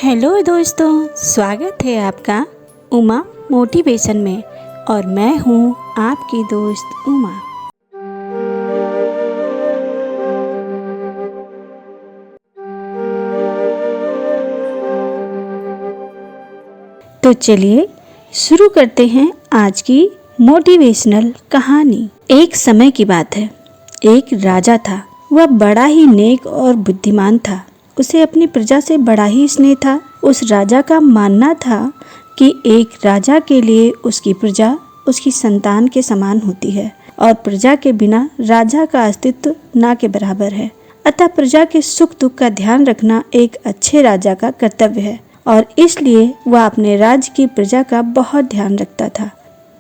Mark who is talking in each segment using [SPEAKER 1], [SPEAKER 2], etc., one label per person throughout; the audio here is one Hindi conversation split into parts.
[SPEAKER 1] हेलो दोस्तों, स्वागत है आपका उमा मोटिवेशन में। और मैं हूँ आपकी दोस्त उमा। तो चलिए शुरू करते हैं आज की मोटिवेशनल कहानी। एक समय की बात है, एक राजा था। वह बड़ा ही नेक और बुद्धिमान था। उसे अपनी प्रजा से बड़ा ही स्नेह था। उस राजा का मानना था कि एक राजा के लिए उसकी प्रजा उसकी संतान के समान होती है और प्रजा के बिना राजा का अस्तित्व ना के बराबर है। अतः प्रजा के सुख दुख का ध्यान रखना एक अच्छे राजा का कर्तव्य है और इसलिए वह अपने राज्य की प्रजा का बहुत ध्यान रखता था।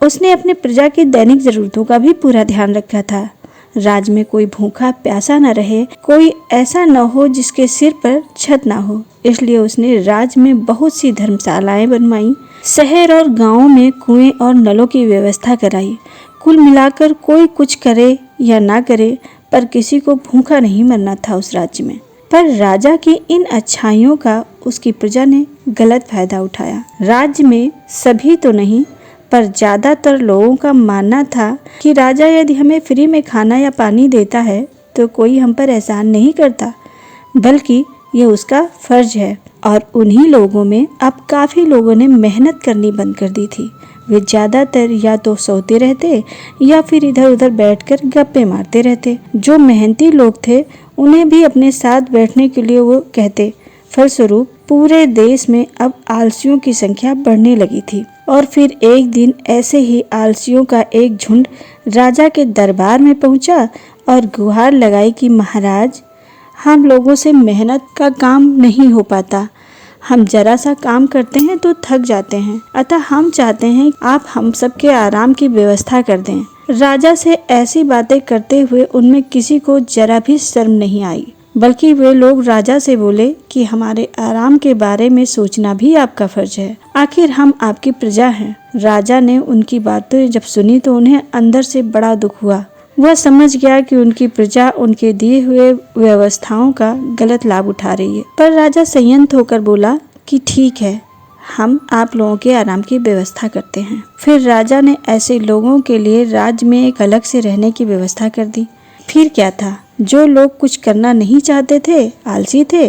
[SPEAKER 1] उसने अपने प्रजा की दैनिक जरूरतों का भी पूरा ध्यान रखा था। राज्य में कोई भूखा प्यासा न रहे, कोई ऐसा न हो जिसके सिर पर छत ना हो। इसलिए उसने राज्य में बहुत सी धर्मशालाएं बनवाई, शहर और गांवों में कुएं और नलों की व्यवस्था कराई। कुल मिलाकर कोई कुछ करे या ना करे, पर किसी को भूखा नहीं मरना था उस राज्य में। पर राजा की इन अच्छाइयों का उसकी प्रजा ने गलत फायदा उठाया। राज्य में सभी तो नहीं, पर ज्यादातर लोगों का मानना था कि राजा यदि हमें फ्री में खाना या पानी देता है तो कोई हम पर एहसान नहीं करता, बल्कि ये उसका फर्ज है। और उन्हीं लोगों में अब काफी लोगों ने मेहनत करनी बंद कर दी थी। वे ज्यादातर या तो सोते रहते या फिर इधर उधर बैठकर गप्पे मारते रहते। जो मेहनती लोग थे उन्हें भी अपने साथ बैठने के लिए वो कहते। फलस्वरूप पूरे देश में अब आलसियों की संख्या बढ़ने लगी थी। और फिर एक दिन ऐसे ही आलसियों का एक झुंड राजा के दरबार में पहुंचा और गुहार लगाई कि महाराज, हम लोगों से मेहनत का काम नहीं हो पाता। हम जरा सा काम करते हैं तो थक जाते हैं। अतः हम चाहते हैं आप हम सबके आराम की व्यवस्था कर दें। राजा से ऐसी बातें करते हुए उनमें किसी को जरा भी शर्म नहीं आई, बल्कि वे लोग राजा से बोले कि हमारे आराम के बारे में सोचना भी आपका फर्ज है। आखिर हम आपकी प्रजा हैं। राजा ने उनकी बातें जब सुनी तो उन्हें अंदर से बड़ा दुख हुआ। वह समझ गया कि उनकी प्रजा उनके दिए हुए व्यवस्थाओं का गलत लाभ उठा रही है। पर राजा संयत होकर बोला कि ठीक है, हम आप लोगों के आराम की व्यवस्था करते हैं। फिर राजा ने ऐसे लोगों के लिए राज्य में एक अलग से रहने की व्यवस्था कर दी। फिर क्या था, जो लोग कुछ करना नहीं चाहते थे, आलसी थे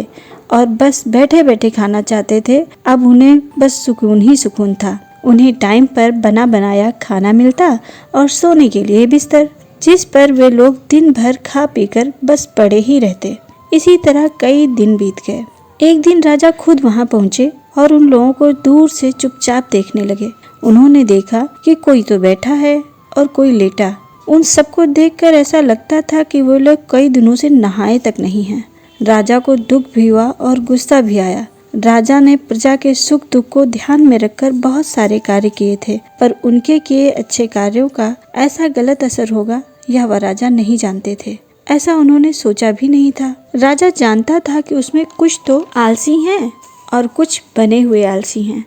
[SPEAKER 1] और बस बैठे बैठे खाना चाहते थे, अब उन्हें बस सुकून ही सुकून था। उन्हें टाइम पर बना बनाया खाना मिलता और सोने के लिए बिस्तर, जिस पर वे लोग दिन भर खा पीकर बस पड़े ही रहते। इसी तरह कई दिन बीत गए। एक दिन राजा खुद वहां पहुंचे और उन लोगों को दूर से चुपचाप देखने लगे। उन्होंने देखा कि कोई तो बैठा है और कोई लेटा। उन सबको देखकर ऐसा लगता था कि वो लोग कई दिनों से नहाए तक नहीं हैं। राजा को दुख भी हुआ और गुस्सा भी आया। राजा ने प्रजा के सुख दुख को ध्यान में रखकर बहुत सारे कार्य किए थे, पर उनके किए अच्छे कार्यों का ऐसा गलत असर होगा यह वह राजा नहीं जानते थे। ऐसा उन्होंने सोचा भी नहीं था। राजा जानता था कि उसमें कुछ तो आलसी हैं और कुछ बने हुए आलसी हैं।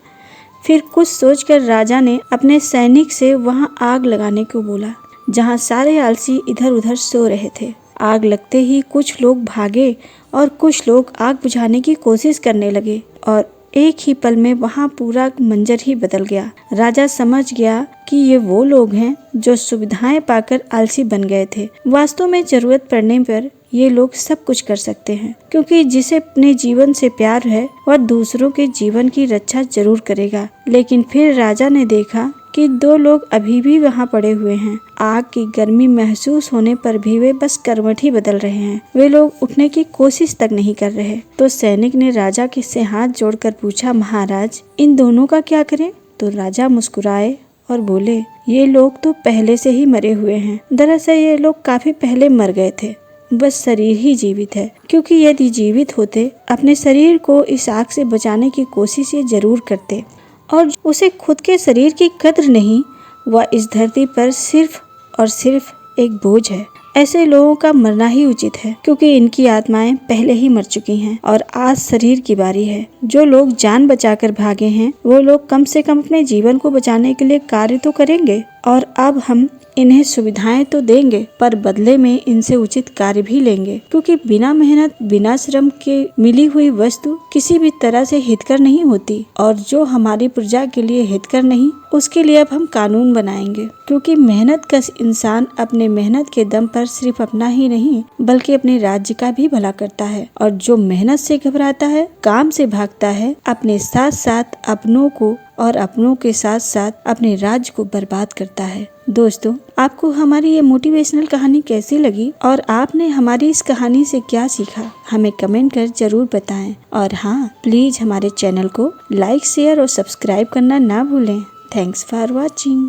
[SPEAKER 1] फिर कुछ सोचकर राजा ने अपने सैनिक से वहां आग लगाने को बोला, जहां सारे आलसी इधर उधर सो रहे थे। आग लगते ही कुछ लोग भागे और कुछ लोग आग बुझाने की कोशिश करने लगे और एक ही पल में वहां पूरा मंजर ही बदल गया। राजा समझ गया कि ये वो लोग हैं जो सुविधाएं पाकर आलसी बन गए थे। वास्तव में जरूरत पड़ने पर ये लोग सब कुछ कर सकते हैं, क्योंकि जिसे अपने जीवन से प्यार है वह दूसरों के जीवन की रक्षा जरूर करेगा। लेकिन फिर राजा ने देखा कि दो लोग अभी भी वहां पड़े हुए हैं। आग की गर्मी महसूस होने पर भी वे बस करवट ही बदल रहे हैं। वे लोग उठने की कोशिश तक नहीं कर रहे। तो सैनिक ने राजा के से हाथ जोड़कर पूछा, महाराज, इन दोनों का क्या करें? तो राजा मुस्कुराए और बोले, ये लोग तो पहले से ही मरे हुए हैं। दरअसल ये लोग काफी पहले मर गए थे, बस शरीर ही जीवित है। क्योंकि यदि जीवित होते अपने शरीर को इस आग से बचाने की कोशिश ये जरूर करते, और उसे खुद के शरीर की कद्र नहीं, वह इस धरती पर सिर्फ और सिर्फ एक बोझ है। ऐसे लोगों का मरना ही उचित है, क्योंकि इनकी आत्माएं पहले ही मर चुकी हैं और आज शरीर की बारी है। जो लोग जान बचाकर भागे हैं वो लोग कम से कम अपने जीवन को बचाने के लिए कार्य तो करेंगे और अब हम इन्हें सुविधाएं तो देंगे पर बदले में इनसे उचित कार्य भी लेंगे, क्योंकि बिना मेहनत बिना श्रम के मिली हुई वस्तु किसी भी तरह से हितकर नहीं होती, और जो हमारी प्रजा के लिए हितकर नहीं उसके लिए अब हम कानून बनाएंगे। क्योंकि मेहनत कश इंसान अपने मेहनत के दम पर सिर्फ अपना ही नहीं बल्कि अपने राज्य का भी भला करता है, और जो मेहनत से घबराता है, काम से भागता है, अपने साथ साथ अपनों को और अपनों के साथ साथ अपने राज्य को बर्बाद करता है। दोस्तों, आपको हमारी ये मोटिवेशनल कहानी कैसी लगी और आपने हमारी इस कहानी से क्या सीखा, हमें कमेंट कर जरूर बताएं। और हाँ, प्लीज हमारे चैनल को लाइक, शेयर और सब्सक्राइब करना ना भूलें। Thanks for watching.